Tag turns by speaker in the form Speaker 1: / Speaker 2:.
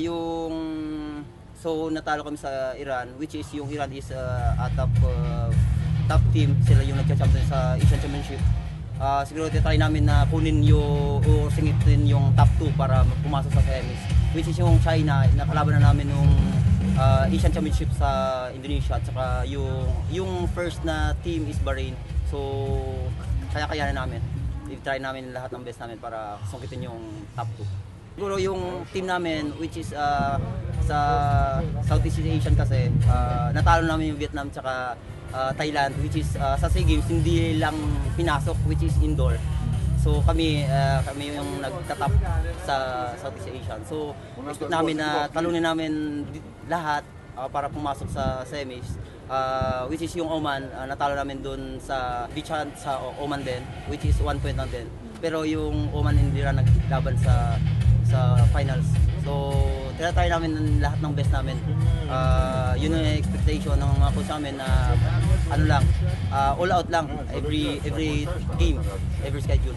Speaker 1: Yung natalo kami sa Iran, which is yung Iran is top team, sila yung nagcha-champion sa Asian Championship. Siguro try namin na kunin yung o singitin yung top 2 para pumasok sa semis, which is yung China, nakalaban na namin nung Asian Championship sa Indonesia, at saka yung first na team is Bahrain. So kaya namin, i-try namin lahat ng best namin para sungkitin yung top 2. Siguro yung team namin, which is sa Southeast Asian kasi, natalo namin yung Vietnam tsaka Thailand, which is sa SEA Games hindi lang pinasok, which is indoor. So kami yung nagtatap sa Southeast Asian. So expect namin na talunin namin lahat para pumasok sa semis, which is yung Oman, natalo namin dun sa Dichan sa Oman din, which is 1 point lang din. Pero yung Oman hindi na naglaban sa finals. So tinatry namin lahat ng best namin. Yun yung expectation ng mga coach namin na all out lang every game, every schedule.